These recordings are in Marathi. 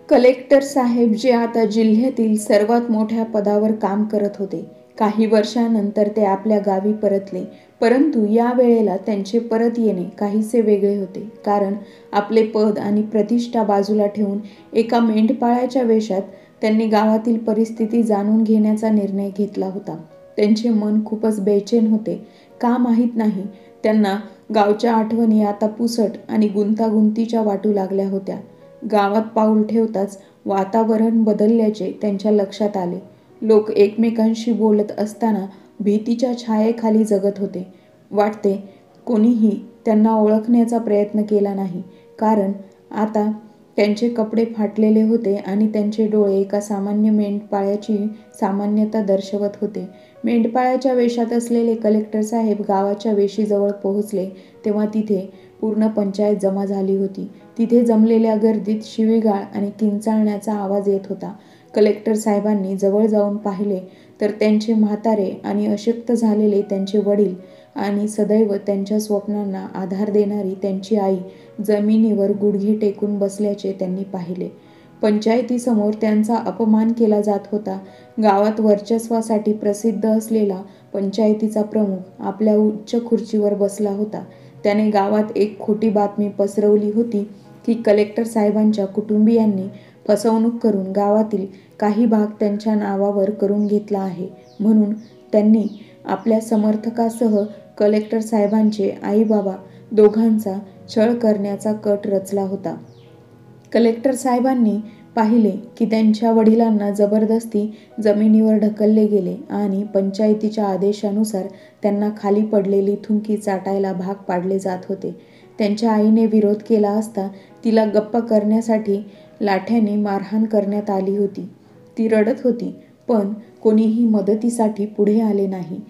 कलेक्टर साहेब जे आता जिल्ह्यातील सर्वात मोठ्या पदावर काम करत होते. काही वर्षानंतर ते आपल्या गावी परतले. परंतु या वेळेला त्यांचे परत येणे काहीसे वेगळे होते. कारण आपले पद आणि प्रतिष्ठा बाजूला ठेवून एका मेंढपाळाच्या वेशात त्यांनी गावातील परिस्थिती जाणून घेण्याचा निर्णय घेतला होता. त्यांचे मन खूपच बेचैन होते. का माहीत नाही, त्यांना गावच्या आठवणी आता पुसट आणि गुंतागुंतीच्या वाटू लागल्या होत्या. गावात पाऊल ठेवताच वातावरण बदलल्याचे त्यांच्या लक्षात आले. लोक एकमेकांशी बोलत असताना भीतीच्या छायेखाली जगत होते. वाटते कोणीही त्यांना ओळखण्याचा प्रयत्न केला नाही. कारण आता त्यांचे कपडे फाटलेले होते आणि त्यांचे डोळे एका सामान्य मेंढपाळाची सामान्यता दर्शवत होते. मेंढपाळाच्या वेशात असलेले कलेक्टर साहेब गावाच्या वेशीजवळ पोहोचले तेव्हा तिथे पूर्ण पंचायत जमा झाली होती. तिथे जमलेल्या गर्दीत शिवीगाळ आणि किंचाळण्याचा आवाज येत होता. कलेक्टर साहेबांनी जवळ जाऊन पाहिले तर त्यांचे म्हातारे आणि अशक्त झालेले त्यांचे वडील आणि सदैव त्यांच्या स्वप्नांना आधार देणारी त्यांची आई जमिनीवर गुडघे टेकून बसल्याचे त्यांनी पाहिले. पंचायतीसमोर त्यांचा अपमान केला जात होता. गावात वर्चस्वासाठी प्रसिद्ध असलेला पंचायतीचा प्रमुख आपल्या उच्च खुर्चीवर बसला होता. त्याने गावात एक खोटी बातमी पसरवली होती की कलेक्टर साहेबांच्या कुटुंबियांनी फसवणूक करून गावातील काही भाग त्यांच्या नावावर करून घेतला आहे. म्हणून त्यांनी आपल्या समर्थकासह कलेक्टर साहेबांचे आई-बाबा दोघांचा छळ करण्याचा कट रचला होता. कलेक्टर साहेबांनी पाहिले की त्यांच्या वडिलांना जबरदस्ती जमिनीवर ढकलले गेले आणि पंचायतीच्या आदेशानुसार त्यांना खाली पडलेली थुंकी चाटायला भाग पाडले जात होते. त्यांच्या आईने विरोध केला असता तिला गप्प करण्यासाठी लाठ्याने मारहाण करण्यात आली होती. ती रडत होती, पण कोणीही मदतीसाठी पुढे आले नाही.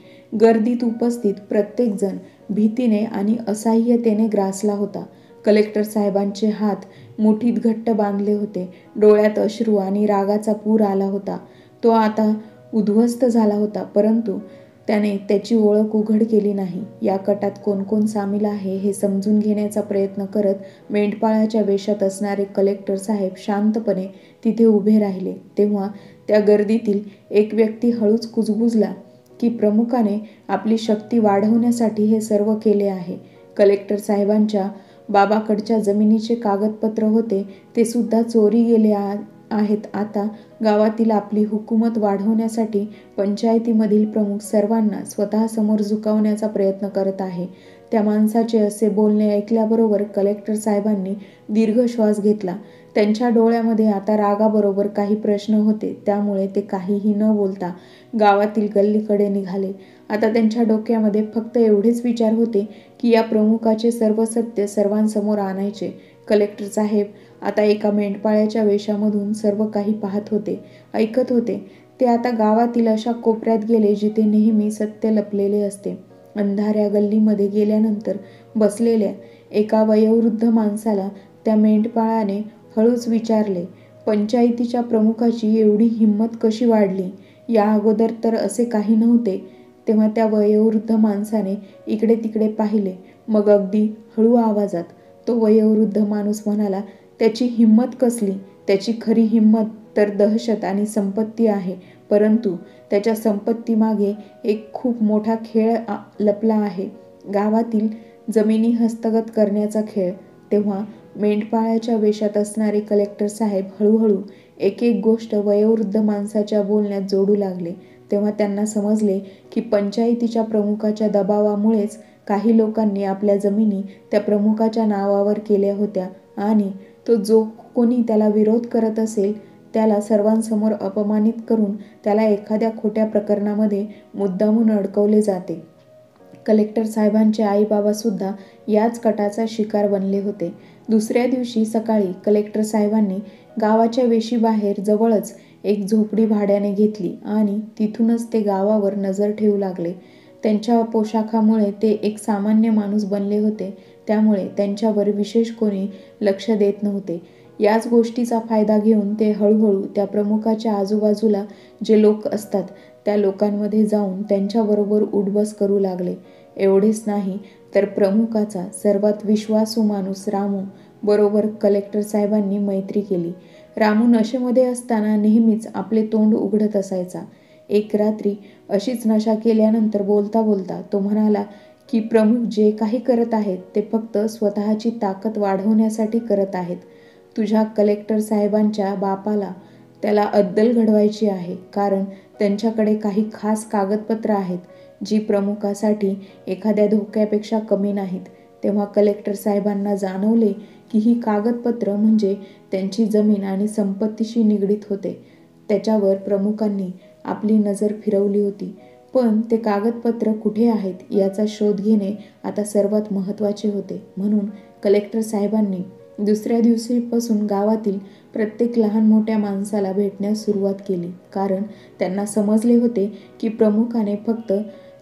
गर्दीत उपस्थित प्रत्येकजण भीतीने आणि असहाय्यतेने ग्रासला होता. कलेक्टर साहेबांचे हात मुठीत घट्ट बांधले होते. डोळ्यात अश्रू आणि रागाचा पूर आला होता. तो आता उद्ध्वस्त झाला होता, परंतु त्याने त्याची ओळख उघड केली नाही. या कटात कोण कोण सामील आहे हे समजून घेण्याचा प्रयत्न करत मेंढपाळाच्या वेशात असणारे कलेक्टर साहेब शांतपणे तिथे उभे राहिले. तेव्हा त्या गर्दीतील एक व्यक्ती हळूच कुजबुजला की प्रमुखाने आपली शक्ती वाढवण्यासाठी हे सर्व केले आहे. कलेक्टर साहेबांच्या बाबाकडच्या जमिनीचे कागदपत्र होते ते सुद्धा चोरी गेले आहेत. आता गावातील आपली हुकूमत वाढवण्यासाठी पंचायतीमधील प्रमुख सर्वांना स्वतःसमोर झुकवण्याचा प्रयत्न करत आहे. त्या माणसाचे असे बोलणे ऐकल्याबरोबर कलेक्टर साहेबांनी दीर्घ श्वास घेतला. त्यांच्या डोळ्यामध्ये आता रागाबरोबर काही प्रश्न होते. त्यामुळे ते काहीही न बोलता गावातील गल्लीकडे निघाले. आता त्यांच्या डोक्यामध्ये फक्त एवढेच विचार होते की या प्रमुखाचे सर्व सत्य सर्वांसमोर आणायचे. कलेक्टर साहेब आता एका मेंढपाळाच्या वेशामधून सर्व काही पाहत होते, ऐकत होते. ते आता गावातील अशा कोपऱ्यात गेले जिथे नेहमी सत्य लपलेले असते. अंधाऱ्या गल्लीमध्ये गेल्यानंतर बसलेल्या एका वयोवृद्ध माणसाला त्या मेंढपाळाने हळूच विचारले, पंचायतीच्या प्रमुखाची एवढी हिंमत कशी वाढली? या अगोदर तर असे काही नव्हते. तेव्हा त्या वयोवृद्ध माणसाने इकडे तिकडे पाहिले. मग अगदी हळू आवाजात तो वयोवृद्ध माणूस म्हणाला, त्याची हिंमत कसली? त्याची खरी हिंमत तर दहशत आणि संपत्ती आहे. परंतु त्याच्या संपत्तीमागे एक खूप मोठा खेळ लपला आहे, गावातील जमिनी हस्तगत करण्याचा खेळ. तेव्हा मेंढपाळाच्या वेशात असणारे कलेक्टर साहेब हळूहळू एक एक गोष्ट वयोवृद्ध माणसाच्या बोलण्यात जोडू लागले. तेव्हा त्यांना समजले की पंचायतीच्या प्रमुखाच्या दबावामुळेच काही लोकांनी आपल्या जमिनी त्या प्रमुखाच्या नावावर केल्या होत्या आणि तो जो कोणी त्याला विरोध करत असेल त्याला सर्वांसमोर अपमानित करून त्याला एखाद्या खोट्या प्रकरणामध्ये मुद्दामून अडकवले जाते. कलेक्टर साहेबांचे आई-बाबा सुद्धा याच कटाचा शिकार बनले होते. दुसऱ्या दिवशी सकाळी कलेक्टर साहेबांनी गावाच्या वेशीबाहेर जवळच एक झोपडी भाड्याने घेतली आणि तिथूनच ते गावावर नजर ठेवू लागले. त्यांच्या पोशाखामुळे ते एक सामान्य माणूस बनले होते, त्यामुळे त्यांच्यावर विशेष कोणी लक्ष देत नव्हते. याच गोष्टीचा फायदा घेऊन ते हळूहळू त्या प्रमुखाच्या आजूबाजूला जे लोक असतात त्या लोकांमध्ये जाऊन त्यांच्याबरोबर उठबस करू लागले. एवढेच नाही तर प्रमुखाचा सर्वात विश्वासू माणूस रामू बरोबर कलेक्टर साहेबांनी मैत्री केली. रामू नशेमध्ये असताना नेहमीच आपले तोंड उघडत असायचा. एक रात्री अशीच नशा केल्यानंतर बोलता बोलता तो म्हणाला की प्रमुख जे काही करत आहेत ते फक्त स्वतःची ताकद वाढवण्यासाठी करत आहेत. तुझ्या कलेक्टर साहेबांच्या बापाला त्याला अद्दल घडवायची आहे, कारण त्यांच्याकडे काही खास कागदपत्र आहेत जी प्रमुखासाठी एखाद्या धोक्यापेक्षा कमी नाहीत. तेव्हा कलेक्टर साहेबांना जाणवले की ही कागदपत्र म्हणजे त्यांची जमीन आणि संपत्तीशी निगडीत होते. त्याच्यावर प्रमुखांनी आपली नजर फिरवली होती, पण ते कागदपत्र कुठे आहेत याचा शोध घेणे आता सर्वात महत्त्वाचे होते. म्हणून कलेक्टर साहेबांनी दुसऱ्या दिवशीपासून गावातील प्रत्येक लहान मोठ्या माणसाला भेटण्यास सुरुवात केली, कारण त्यांना समजले होते की प्रमुखाने फक्त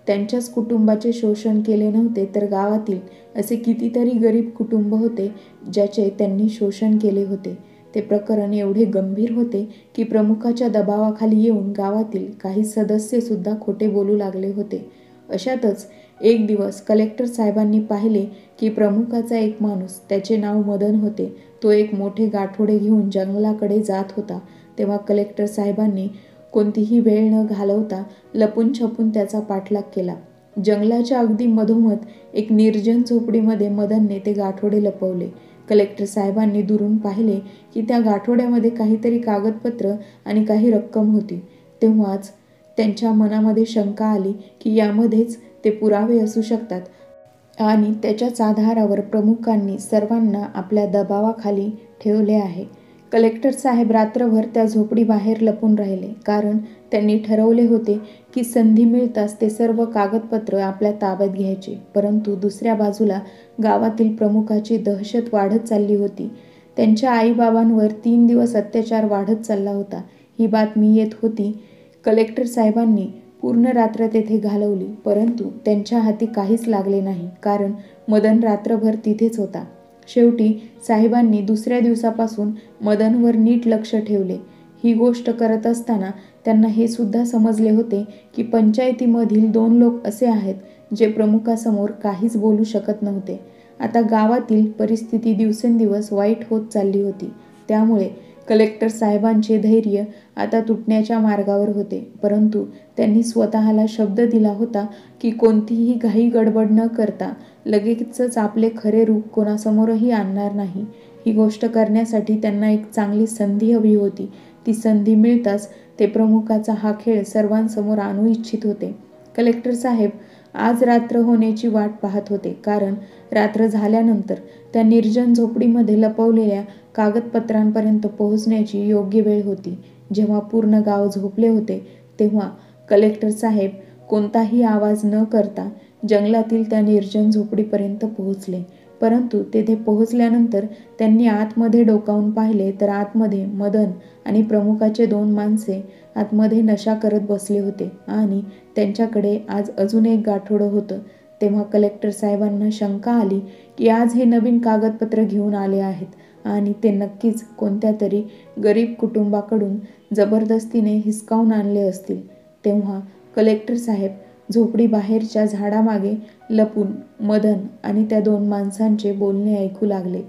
त्यांच्याच कुटुंबाचे शोषण केले नव्हते, तर गावातील असे कितीतरी गरीब कुटुंब होते ज्याचे त्यांनी शोषण केले होते. ते प्रकरण एवढे गंभीर होते की प्रमुखाच्या दबावाखाली येऊन गावातील काही सदस्य सुद्धा खोटे बोलू लागले होते. अशातच एक दिवस कलेक्टर साहेबांनी पाहिले की प्रमुखाचा एक माणूस, त्याचे नाव मदन होते, तो एक मोठे गाठोडे घेऊन जंगलाकडे जात होता. तेव्हा कलेक्टर साहेबांनी कोणतीही वेळ न घालवता लपून छपून त्याचा पाठलाग केला. जंगलाच्या अगदी मधोमध एक निर्जन झोपडीमध्ये मदनने ते गाठोडे लपवले. कलेक्टर साहेबांनी दुरून पाहिले की त्या गाठोड्यामध्ये काहीतरी कागदपत्र आणि काही रक्कम होती. तेव्हाच त्यांच्या मनामध्ये शंका आली की यामध्येच ते पुरावे असू शकतात आणि त्याच्याच आधारावर प्रमुखांनी सर्वांना आपल्या दबावाखाली ठेवले आहे. कलेक्टर साहेब रात्रभर त्या झोपडीबाहेर लपून राहिले, कारण त्यांनी ठरवले होते की संधी मिळताच ते सर्व कागदपत्र आपल्या ताब्यात घ्यायचे. परंतु दुसऱ्या बाजूला गावातील प्रमुखाची दहशत वाढत चालली होती. त्यांच्या आईबाबांवर 3 दिवस अत्याचार वाढत चालला होता. ही बातमी येत होती. कलेक्टर साहेबांनी पूर्ण रात्र तेथे घालवली, परंतु त्यांच्या हाती काहीच लागले नाही, कारण मदन रात्रभर तिथेच होता. शेवटी साहेबांनी दुसऱ्या दिवसापासून मदनवर नीट लक्ष ठेवले. ही गोष्ट करत असताना त्यांना हे सुद्धा समजले होते की पंचायतीमधील 2 लोक असे आहेत जे प्रमुखासमोर काहीच बोलू शकत नव्हते. आता गावातील परिस्थिती दिवसेंदिवस वाईट होत चालली होती. त्यामुळे कलेक्टर साहेबांचे धैर्य आता तुटण्याच्या मार्गावर होते. परंतु त्यांनी स्वतःला शब्द दिला होता की कोणतीही घाई गडबड न करता लगेचच आपले खरे रूप कोणासमोरही आणणार नाही. ही गोष्ट करण्यासाठी त्यांना एक चांगली संधी हवी होती. ती संधी मिळताच ते प्रमुखाचा हा खेळ सर्वांसमोर आणू इच्छित होते. कलेक्टर साहेब आज रात्र होण्याची वाट पाहत होते, कारण रात्र झाल्यानंतर त्या निर्जन झोपडीमध्ये लपवलेल्या कागदपत्रांपर्यंत पोहोचण्याची योग्य वेळ होती. जेव्हा पूर्ण गाव झोपले होते तेव्हा कलेक्टर साहेब कोणताही आवाज न करता जंगलातील त्या निर्जन झोपडीपर्यंत पोहोचले. परंतु तेथे पोहोचल्यानंतर त्यांनी आतमध्ये डोकावून पाहिले तर आतमध्ये मदन आणि प्रमुखाचे 2 माणसे आतमध्ये नशा करत बसले होते आणि त्यांच्याकडे आज अजून एक गाठोडं होतं. तेव्हा कलेक्टर साहेबांना शंका आली की आज हे नवीन कागदपत्र घेऊन आले आहेत आणि ते नक्कीच कोणत्या तरी गरीब कुटुंबाकडून जबरदस्तीने हिसकावून आणले असतील. तेव्हा कलेक्टर साहेब झोपडीबाहेरच्या झाडामागे लपून मदन आणि त्या 2 माणसांचे बोलणे ऐकू लागले.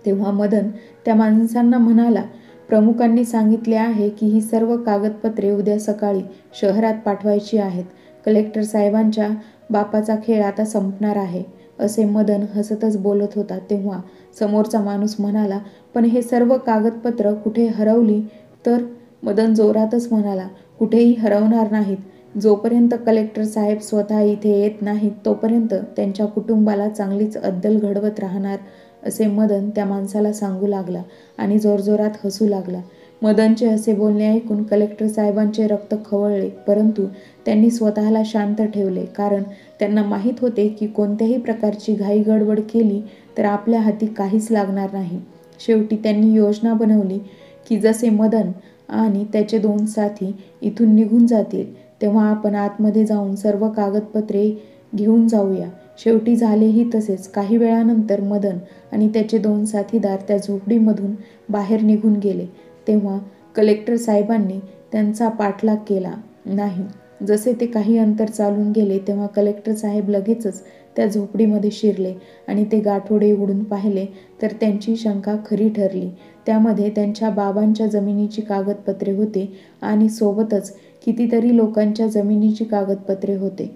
तेव्हा मदन त्या माणसांना म्हणाला, प्रमुखांनी सांगितले आहे की ही सर्व कागदपत्रे उद्या सकाळी शहरात पाठवायची आहेत. कलेक्टर साहेबांच्या बापाचा खेळ आता संपणार आहे, असे मदन हसतच बोलत होता. तेव्हा समोरचा माणूस म्हणाला, पण हे सर्व कागदपत्र कुठे हरवली? तर मदन जोरातच म्हणाला, कुठेही हरवणार नाहीत. जोपर्यंत कलेक्टर साहेब स्वतः इथे येत नाहीत तोपर्यंत त्यांच्या कुटुंबाला चांगलीच अद्दल घडवत राहणार, असे मदन त्या माणसाला सांगू लागला आणि जोरजोरात हसू लागला. मदनचे असे बोलणे ऐकून कलेक्टर साहेबांचे रक्त खवळले, परंतु त्यांनी स्वतःला शांत ठेवले, कारण त्यांना माहीत होते की कोणत्याही प्रकारची घाई गडबड केली तर आपल्या हाती काहीच लागणार नाही. शेवटी त्यांनी योजना बनवली की जसे मदन आणि त्याचे 2 साथी इथून निघून जातील तेव्हा आपण आतमध्ये जाऊन सर्व कागदपत्रे घेऊन जाऊया. शेवटी झालेही तसेच. काही वेळानंतर मदन आणि त्याचे 2 साथीदार त्या झोपडीमधून बाहेर निघून गेले. तेव्हा कलेक्टर साहेबांनी त्यांचा पाठलाग केला नाही. जसे ते काही अंतर चालून गेले तेव्हा कलेक्टर साहेब लगेचच त्या झोपडीमध्ये शिरले आणि ते गाठोडे उघडून पाहिले तर त्यांची शंका खरी ठरली. त्यामध्ये त्यांच्या बाबांच्या जमिनीची कागदपत्रे होते आणि सोबतच कितीतरी लोकांच्या जमिनीची कागदपत्रे होते.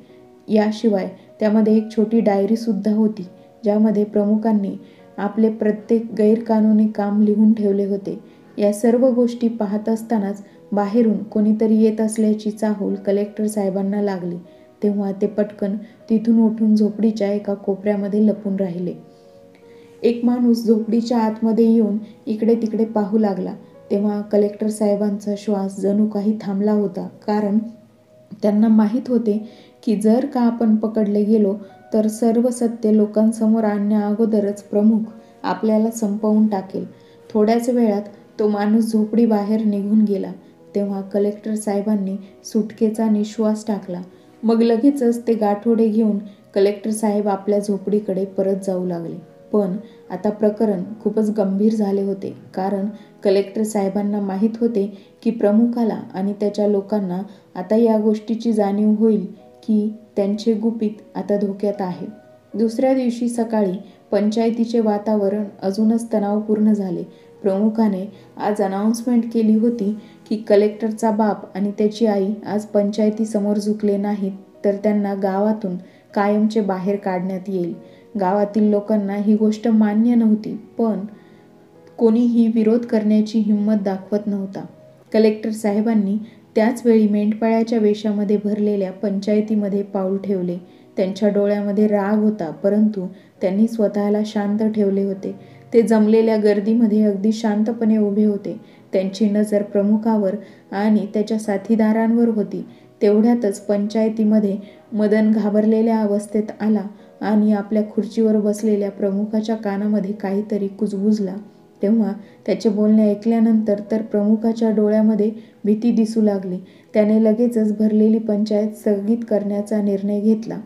याशिवाय त्यामध्ये एक छोटी डायरीसुद्धा होती, ज्यामध्ये प्रमुखांनी आपले प्रत्येक गैरकानूनी काम लिहून ठेवले होते. या सर्व गोष्टी पाहत असतानाच बाहेरून कोणीतरी येत असल्याची चाहूल कलेक्टर साहेबांना लागली. तेव्हा ते पटकन तिथून उठून झोपडीच्या एका कोपऱ्यामध्ये लपून राहिले. एक माणूस झोपडीच्या आतमध्ये येऊन इकडे तिकडे पाहू लागला. तेव्हा कलेक्टर साहेबांचा श्वास जणू काही थांबला होता, कारण त्यांना माहीत होते की जर का आपण पकडले गेलो तर सर्व सत्य लोकांसमोर आणण्याअगोदरच प्रमुख आपल्याला संपवून टाकेल. थोड्याच वेळात तो माणूस झोपडी बाहेर निघून गेला. तेव्हा कलेक्टर साहेबांनी सुटकेचा निश्वास टाकला. मग लगेचच ते गाठोडे घेऊन कलेक्टर साहेब आपल्या झोपडीकडे परत जाऊ लागले. पण आता प्रकरण खूपच गंभीर झाले होते, कारण कलेक्टर साहेबांना माहीत होते की प्रमुखाला आणि त्याच्या लोकांना आता या गोष्टीची जाणीव होईल की त्यांचे गुपित आता धोक्यात आहे. दुसऱ्या दिवशी सकाळी पंचायतीचे वातावरण अजूनच तणावपूर्ण झाले. प्रमुखाने आज अनाउन्समेंट केली होती की कलेक्टरचा बाप आणि त्याची आई आज पंचायतीसमोर झुकले नाहीत तर त्यांना गावातून कायमचे बाहेर काढण्यात येईल. गावातील लोकांना ही गोष्ट मान्य नव्हती, पण कोणीही विरोध करण्याची हिंमत दाखवत नव्हता. कलेक्टर साहेबांनी त्याच वेळी मेंढपाळाच्या वेशामध्ये भरलेल्या पंचायतीमध्ये पाऊल ठेवले. त्यांच्या डोळ्यामध्ये राग होता, परंतु त्यांनी स्वतःला शांत ठेवले होते. ते जमलेल्या गर्दीमध्ये अगदी शांतपणे उभे होते. त्यांची नजर प्रमुखावर आणि त्याच्या साथीदारांवर होती. तेवढ्यातच पंचायतीमध्ये मदन घाबरलेल्या अवस्थेत आला आणि आपल्या खुर्चीवर बसलेल्या प्रमुखाच्या कानामध्ये काहीतरी कुजबुजला. तेव्हा त्याचे बोलणे ऐकल्यानंतर तर प्रमुखाच्या डोळ्यामध्ये भीती दिसू लागली. त्याने लगेचच भरलेली पंचायत स्थगित करण्याचा निर्णय घेतला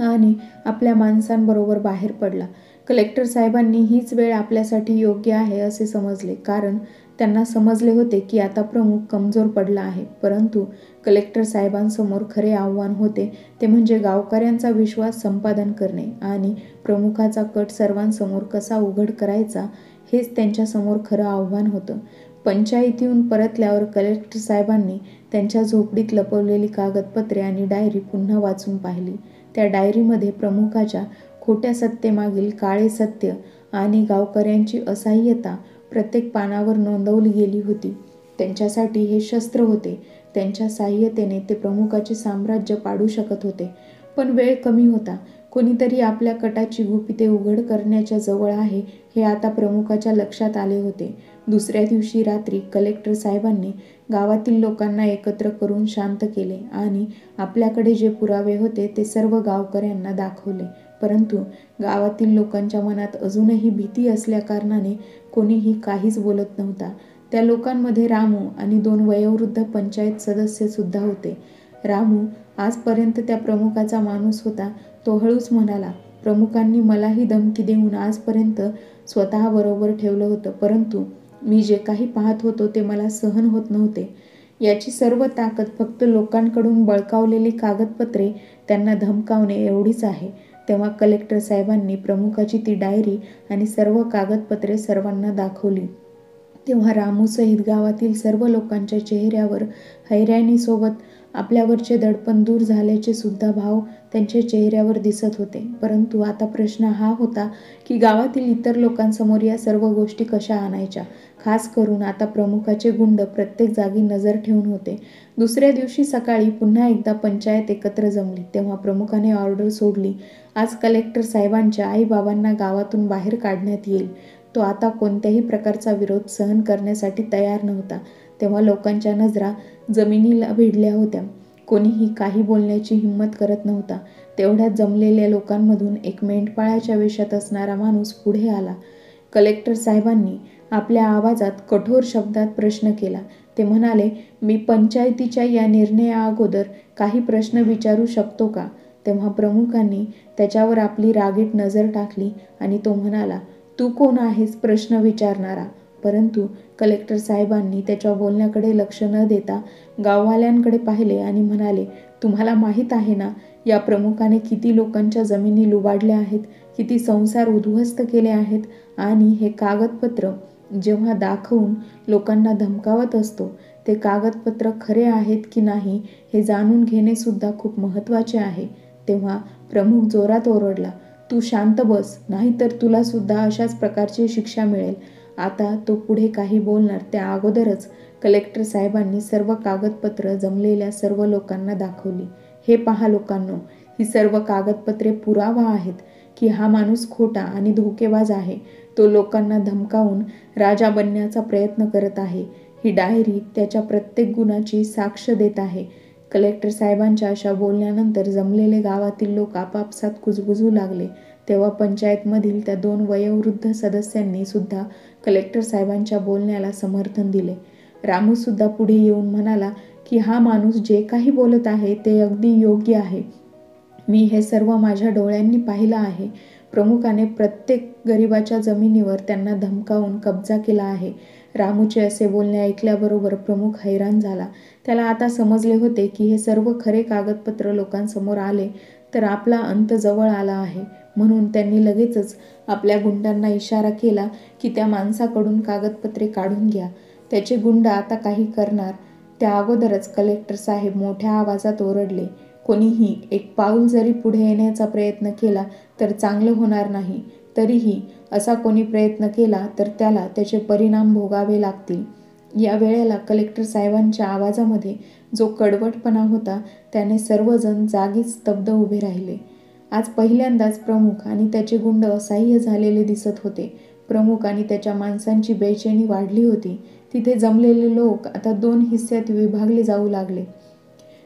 आणि आपल्या माणसांबरोबर बाहेर पडला. कलेक्टर साहेबांनी हीच वेळ आपल्यासाठी योग्य आहे असे समजले, कारण त्यांना समजले होते की आता प्रमुख कमजोर पडला आहे. परंतु कलेक्टर साहेबांसमोर खरे आव्हान होते ते म्हणजे गावकऱ्यांचा विश्वास संपादन करणे आणि प्रमुखाचा कट सर्वांसमोर कसा उघड करायचा, हेच त्यांच्यासमोर खरं आव्हान होतं. पंचायतीहून परतल्यावर कलेक्टर साहेबांनी त्यांच्या झोपडीत लपवलेली कागदपत्रे आणि डायरी पुन्हा वाचून पाहिली. त्या डायरीमध्ये प्रमुखाच्या खोट्या सत्तेमागील काळे सत्य आणि गावकऱ्यांची असहाय्यता प्रत्येक पानावर नोंदवली गेली होती. त्यांच्यासाठी हे शस्त्र होते. त्यांच्या सहाय्यतेने ते प्रमुखाचे साम्राज्य पाडू शकत होते. पण वेळ कमी होता. कोणीतरी आपल्या कटाची गुपिते उघड करण्याच्या जवळ आहे हे आता प्रमुखाच्या लक्षात आले होते. दुसऱ्या दिवशी रात्री कलेक्टर साहेबांनी गावातील लोकांना एकत्र करून शांत केले आणि आपल्याकडे जे पुरावे होते ते सर्व गावकऱ्यांना दाखवले. परंतु गावातील लोकांच्या मनात अजूनही भीती असल्याकारणाने कोणीही काहीच बोलत नव्हता. त्या लोकांमध्ये रामू आणि 2 वयोवृद्ध पंचायत सदस्य सुद्धा होते. रामू आजपर्यंत त्या प्रमुखाचा माणूस होता. तो हळूच म्हणाला, प्रमुखांनी मलाही धमकी देऊन आजपर्यंत स्वतःबरोबर ठेवलं होतं, परंतु मी जे काही पाहत होतो ते मला सहन होत नव्हते. याची सर्व ताकद फक्त लोकांकडून बळकावलेली कागदपत्रे त्यांना धमकावणे एवढीच आहे. तेव्हा कलेक्टर साहेबांनी प्रमुखाची ती डायरी आणि सर्व कागदपत्रे सर्वांना दाखवली. तेव्हा रामूसहित गावातील सर्व लोकांच्या चेहऱ्यावर हैराणीसोबत आपल्यावरचे दडपण दूर झाल्याचे सुद्धा भाव त्यांच्या चेहऱ्यावर दिसत होते. परंतु आता प्रश्न हा होता की गावातील इतर लोकांसमोर या सर्व गोष्टी कशा आणायच्या. खास करून आता प्रमुखाचे गुंड प्रत्येक जागी नजर ठेवून होते. दुसऱ्या दिवशी सकाळी पुन्हा एकदा पंचायत एकत्र जमली. तेव्हा प्रमुखाने ऑर्डर सोडली, आज कलेक्टर साहेबांच्या आई-बाबांना गावातून बाहेर काढण्यात येईल. तो आता कोणत्याही प्रकारचा विरोध सहन करण्यासाठी तयार नव्हता. तेव्हा लोकांच्या नजरा जमिनीला भिडल्या होत्या. कोणीही काही बोलण्याची हिंमत करत नव्हता. तेवढ्यात जमलेल्या लोकांमधून एक मेंढपाळाच्या वेशात असणारा माणूस पुढे आला. कलेक्टर साहेबांनी आपल्या आवाजात कठोर शब्दात प्रश्न केला. ते म्हणाले, मी पंचायतीच्या या निर्णयाअगोदर काही प्रश्न विचारू शकतो का? तेव्हा प्रमुखांनी त्याच्यावर आपली रागीट नजर टाकली आणि तो म्हणाला, तू कोण आहेस प्रश्न विचारणारा? परंतु कलेक्टर साहेबांनी त्याच्या बोलण्याकडे लक्ष न देता गाववाल्यांकडे पाहिले आणि म्हणाले, तुम्हाला माहीत आहे ना, या प्रमुखाने किती लोकांच्या जमिनी लुबाडल्या आहेत, किती संसार उद्ध्वस्त केले आहेत आणि हे कागदपत्र जेव्हा दाखवून लोकांना धमकावत असतो ते कागदपत्र खरे आहेत की नाही हे जाणून घेणे सुद्धा खूप महत्त्वाचे आहे. तेव्हा प्रमुख जोरात ओरडला, तू शांत बस, नाहीतर तुला सुद्धा अशाच प्रकारची शिक्षा मिळेल. आता तो पुढे काही बोलणार त्या अगोदरच कलेक्टर साहेबांनी सर्व कागदपत्र जमलेल्या सर्व लोकांना दाखवली. हे पहा लोकांनो, ही सर्व कागदपत्रे पुरावा आहेत की हा माणूस खोटा आणि धोकेबाज आहे. तो लोकांना धमकावून राजा बनण्याचा प्रयत्न करत आहे. ही डायरी त्याच्या प्रत्येक गुणाची साक्ष देत आहे. कलेक्टर साहेबांच्या अशा बोलण्यानंतर जमलेले गावातील लोक आपापसात कुजबुजू लागले. तेव्हा पंचायतमधील त्या 2 वयोवृद्ध सदस्यांनी सुद्धा कलेक्टर साहेबांच्या बोलण्याला समर्थन दिले. रामू सुद्धा पुढे येऊन म्हणाला की हा माणूस जे काही बोलत आहे ते अगदी योग्य आहे. मी हे सर्व माझ्या डोळ्यांनी पाहिलं आहे. प्रमुखाने प्रत्येक गरिबाच्या जमिनीवर त्यांना धमकावून कब्जा केला आहे. रामूचे असे बोलणे ऐकल्याबरोबर प्रमुख हैराण झाला. त्याला आता समजले होते की हे सर्व खरे कागदपत्र लोकांसमोर आले तर आपला अंत जवळ आला आहे. म्हणून त्यांनी लगेचच आपल्या गुंडांना इशारा केला की त्या माणसाकडून कागदपत्रे काढून घ्या. त्याचे गुंड आता काही करणार त्या अगोदरच कलेक्टर साहेब मोठ्या आवाजात ओरडले, कोणीही एक पाऊल जरी पुढे येण्याचा प्रयत्न केला तर चांगलं होणार नाही. तरीही असा कोणी प्रयत्न केला तर त्याला त्याचे परिणाम भोगावे लागतील. या वेळेला कलेक्टर साहेबांच्या आवाजामध्ये जो कडवटपणा होता त्याने सर्वजण जागीच स्तब्ध उभे राहिले. आज पहिल्यांदाच प्रमुख आणि त्याचे गुंड असह्य झालेले दिसत होते. प्रमुख आणि त्याच्या माणसांची बेचैनी वाढली होती. तिथे जमलेले लोक आता 2 हिस्स्यात विभागले जाऊ लागले.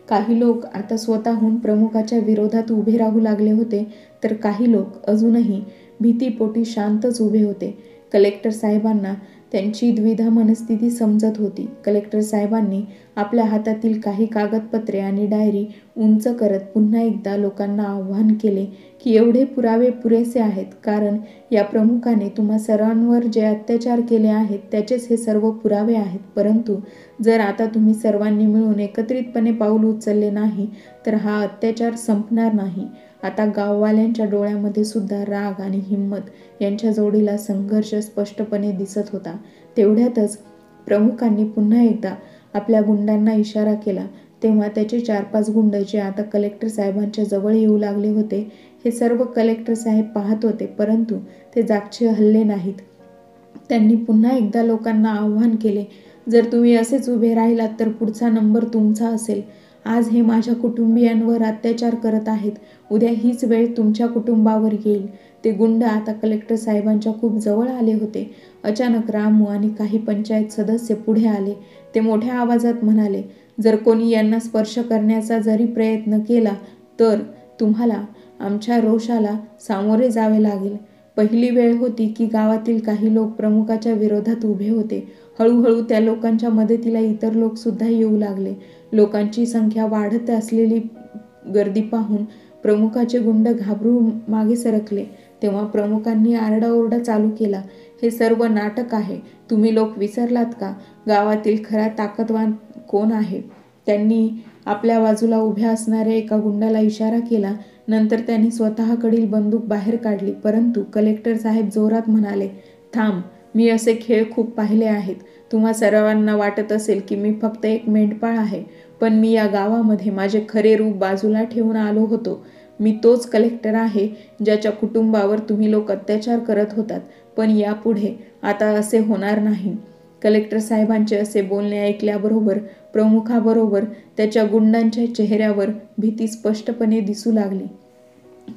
काही लोक आता स्वतःहून प्रमुखाच्या विरोधात उभे राहू लागले होते तर काही लोक अजूनही भीतीपोटी शांतच उभे होते. कलेक्टर साहेबांना त्यांची द्विधा मनस्थिती समजत होती. कलेक्टर साहेबांनी आपल्या हातातील काही कागदपत्रे आणि डायरी उंच करत पुन्हा एकदा लोकांना आव्हान केले की एवढे पुरावे पुरेसे आहेत, कारण या प्रमुखाने तुम्हा सर्वांवर जे अत्याचार केले आहेत त्याचेच हे सर्व पुरावे आहेत. परंतु जर आता तुम्ही सर्वांनी मिळून एकत्रितपणे पाऊल उचलले नाही तर हा अत्याचार संपणार नाही. आता गाववाल्यांच्या डोळ्यामध्ये सुद्धा राग आणि हिंमत यांच्या जोडीला संघर्ष स्पष्टपणे दिसत होता. तेवढ्यातच प्रमुखांनी पुन्हा एकदा आपल्या गुंडांना इशारा केला. तेव्हा त्याचे 4-5 गुंड जे आता कलेक्टर साहेबांच्या जवळ येऊ लागले होते हे सर्व कलेक्टर साहेब पाहत होते, परंतु ते जागचे हलले नाहीत. त्यांनी पुन्हा एकदा लोकांना आव्हान केले, जर तुम्ही असेच उभे राहिलात तर पुढचा नंबर तुमचा असेल. आज हे माझ्या कुटुंबियांवर अत्याचार करत आहेत, उद्या हीच वेळ तुमच्या कुटुंबावर येईल. ते गुंड आता कलेक्टर साहेबांच्या खूप जवळ आले होते. अचानक रामू आणि काही पंचायत सदस्य पुढे आले. ते मोठ्या आवाजात म्हणाले, जर कोणी यांना स्पर्श करण्याचा जरी प्रयत्न केला तर तुम्हाला आमच्या रोषाला सामोरे जावे लागेल. पहिली वेळ होती की गावातील काही लोक प्रमुखाच्या विरोधात उभे होते. हळूहळू त्या लोकांच्या मदतीला इतर लोक सुद्धा येऊ लागले. लोकांची संख्या वाढत असलेली गर्दी पाहून प्रमुखाचे गुंड घाबरून मागे सरकले. तेव्हा प्रमुखांनी आरडाओरडा चालू केला, हे सर्व नाटक आहे. तुम्ही लोक विसरलात का गावातील खरा ताकदवान कोण आहे? त्यांनी आपल्या बाजूला उभ्या असणाऱ्या एका गुंडाला इशारा केला. नंतर त्यांनी स्वतःकडील बंदूक बाहेर काढली. परंतु कलेक्टर साहेब जोरात म्हणाले, थांब, मी असे खेळ खूप पाहिले आहेत. तुम्हा सर्वांना वाटत असेल की मी फक्त एक मेंढपाळ आहे, पण मी या गावामध्ये माझे खरे रूप बाजूला ठेवून आलो होतो. मी तोच कलेक्टर आहे ज्याच्या कुटुंबावर तुम्ही लोक अत्याचार करत होतात, पण यापुढे आता असे होणार नाही. कलेक्टर साहेबांचे असे बोलणे ऐकल्याबरोबर प्रमुखाबरोबर त्याच्या गुंडांच्या चेहऱ्यावर भीती स्पष्टपणे दिसू लागली.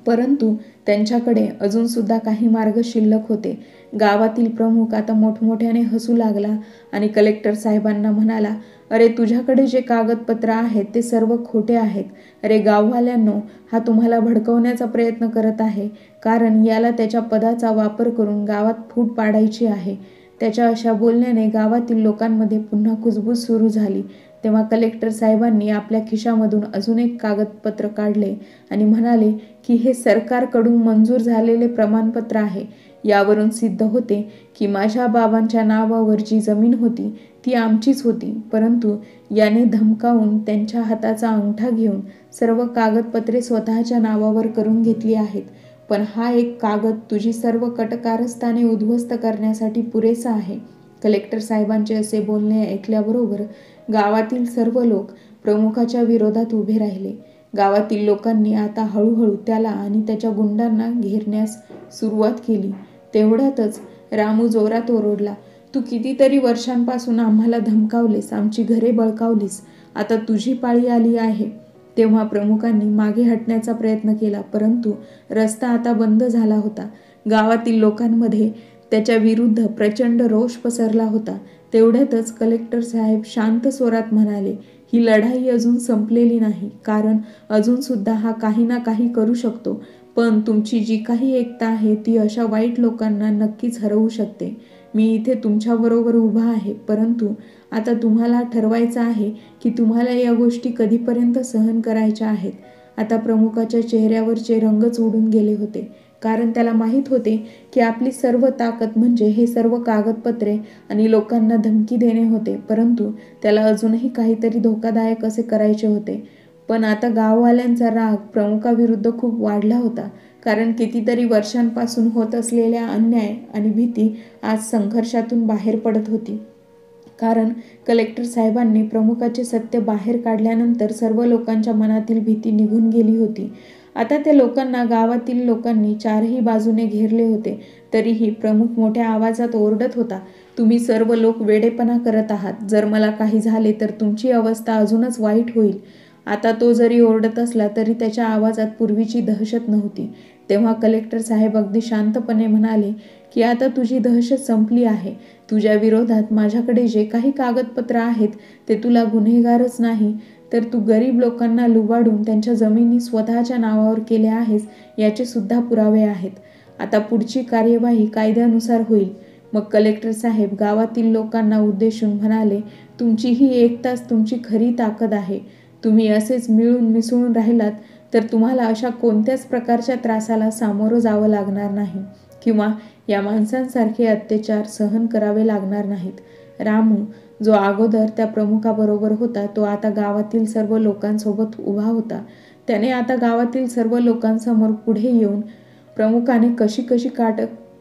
परंतु त्यांच्याकडे अजून सुद्धा काही मार्ग शिल्लक होते. गावातील प्रमुख आता मोठमोठ्याने हसू लागला आणि कलेक्टर साहेबांना म्हणाला, अरे तुझ्याकडे जे कागदपत्र आहेत ते सर्व खोटे आहेत. अरे गाववाल्यांनो, हा तुम्हाला भडकवण्याचा प्रयत्न करत आहे, कारण याला त्याच्या पदाचा वापर करून गावात फूट पाडायची आहे. त्याच्या अशा बोलण्याने गावातील लोकांमध्ये पुन्हा कुजबूज सुरू झाली. तेव्हा कलेक्टर साहेबांनी आपल्या खिशामधून अजून एक कागदपत्र काढले आणि म्हणाले की हे सरकारकडून मंजूर झालेले प्रमाणपत्र आहे. यावरून सिद्ध होते की माझ्या बाबांच्या नावावर जी जमीन होती ती आमचीच होती, परंतु याने धमकावून त्यांच्या हाताचा अंगठा घेऊन सर्व कागदपत्रे स्वतःच्या नावावर करून घेतली आहेत. पण हा एक कागद तुझी सर्व कटकारस्थाने उद्ध्वस्त करण्यासाठी पुरेसा आहे. कलेक्टर साहेबांचे असे बोलणे ऐकल्याबरोबर गावातील सर्व लोक प्रमुखाच्या विरोधात उभे राहिले. गावातील लोकांनी आता हळूहळू त्याला आणि त्याच्या गुंडांना घेरण्यास सुरुवात केली. तेवढ्यातच रामू जोरात ओरडला, तू कितीतरी वर्षांपासून आम्हाला धमकावलेस, आमची घरे बळकावलीस, आता तुझी पाळी आली आहे. तेव्हा प्रमुखांनी मागे हटण्याचा प्रयत्न केला, परंतु रस्ता आता बंद झाला होता. गावातील लोकांमध्ये त्याच्या विरुद्ध प्रचंड रोष पसरला होता. तेवढ्यातच कलेक्टर साहेब शांत स्वरात म्हणाले, ही लढाई अजून संपलेली नाही, कारण अजून सुद्धा हा काही ना काही करू शकतो. पण तुमची जी काही एकता आहे ती अशा वाईट लोकांना नक्कीच हरवू शकते. मी इथे तुमच्याबरोबर उभा आहे, परंतु आता तुम्हाला ठरवायचं आहे की तुम्हाला या गोष्टी कधीपर्यंत सहन करायच्या आहेत. आता प्रमुखाच्या चेहऱ्यावरचे रंगच उडून गेले होते, कारण त्याला माहीत होते की आपली सर्व ताकद म्हणजे हे सर्व कागदपत्रे आणि लोकांना धमकी देणे होते, परंतु त्याला अजूनही काहीतरी धोकादायक असे करायचे होते. पण आता गाववाल्यांचा राग प्रमुखाविरुद्ध खूप वाढला होता, कारण कितीतरी वर्षांपासून होत असलेल्या अन्याय आणि भीती आज संघर्षातून बाहेर पडत होती. कारण कलेक्टर साहेबांनी प्रमुखाचे सत्य बाहेर काढल्यानंतर सर्व लोकांच्या मनातील भीती निघून गेली होती. आता त्या लोकांना गावातील लोकांनी चारही बाजूने घेरले होते. तरीही प्रमुख मोठ्या आवाजात ओरडत होता, तुम्ही सर्व लोक वेडेपणा करत आहात. जर मला काही झाले तर तुमची अवस्था अजूनच वाईट होईल. आता तो जरी ओरडत असला तरी त्याच्या आवाजात पूर्वीची दहशत नव्हती. तेव्हा कलेक्टर साहेब अगदी शांतपणे म्हणाले की आता तुझी दहशत संपली आहे. तुझ्या विरोधात माझ्याकडे जे काही कागदपत्र आहेत ते तुला गुन्हेगारच नाही, तर तू गरीब लोकांना लुबाडून त्यांच्या जमिनी स्वतःच्या नावावर केल्या आहेस याचे सुद्धा पुरावे आहेत. आता पुढची कार्यवाही कायद्यानुसार होईल. मग कलेक्टर साहेब गावातील लोकांना उद्देशून म्हणाले, तुमची ही एकताच तुमची खरी ताकद आहे. तुम्ही असेच मिळून मिसळून राहिलात तर तुम्हाला अशा कोणत्याच प्रकारच्या त्रासाला सामोरं जावं लागणार नाही किंवा या माणसांसारखे अत्याचार सहन करावे लागणार नाहीत. रामू, जो अगोदर त्या प्रमुखाबरोबर होता, तो आता गावातील सर्व लोकांसोबत उभा होता. त्याने आता गावातील सर्व लोकांसमोर पुढे येऊन प्रमुखाने कशी कशी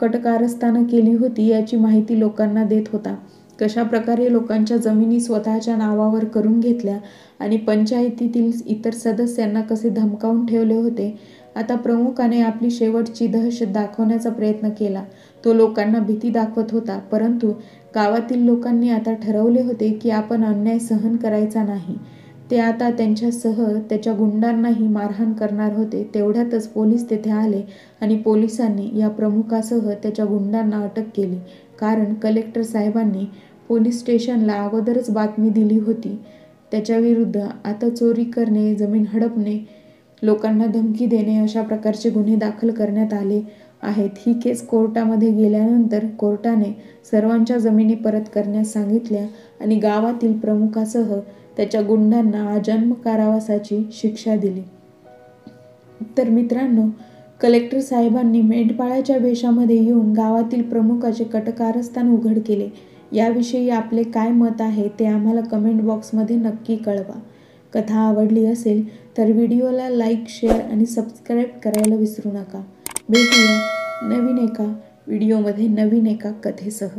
कटकारस्थानं केली होती याची माहिती लोकांना देत होता. कशा प्रकारे लोकांच्या जमिनी स्वतःच्या नावावर करून घेतल्या आणि पंचायतीतील इतर सदस्यांना कसे धमकावून ठेवले होते. आता प्रमुखाने आपली शेवटची दहशत दाखवण्याचा प्रयत्न केला. तो लोकांना भीती दाखवत होता, परंतु गावातील लोकांनी आता ठरवले होते की आपण अन्याय सहन करायचा नाही. ते आता त्यांच्यासह त्याच्या गुंडांनाही मारहाण करणार होते. तेवढ्यातच पोलीस तेथे आले आणि पोलिसांनी या प्रमुखासह त्याच्या गुंडांना अटक केली, कारण कलेक्टर साहेबांनी पोलीस स्टेशनला अगोदरच बातमी दिली होती. त्याच्याविरुद्ध आता चोरी करणे, जमीन हडपणे, लोकांना धमकी देणे अशा प्रकारचे गुन्हे दाखल करण्यात आले आहेत. ही केस कोर्टामध्ये गेल्यानंतर कोर्टाने सर्वांच्या जमिनी परत करण्यास सांगितल्या आणि गावातील प्रमुखासह त्याच्या गुंडांना आजन्म कारावासाची शिक्षा दिली. तर मित्रांनो, कलेक्टर साहेबांनी मेंढपाळाच्या वेशामध्ये येऊन गावातील प्रमुखाचे कटकारस्थान उघड केले. याविषयी आपले काय मत आहे ते आम्हाला कमेंट बॉक्समध्ये नक्की कळवा. कथा आवडली असेल तर व्हिडिओला लाईक, शेअर आणि सबस्क्राईब करायला विसरू नका. भेटूया नवीन एका व्हिडिओमध्ये नवीन एका कथेसह.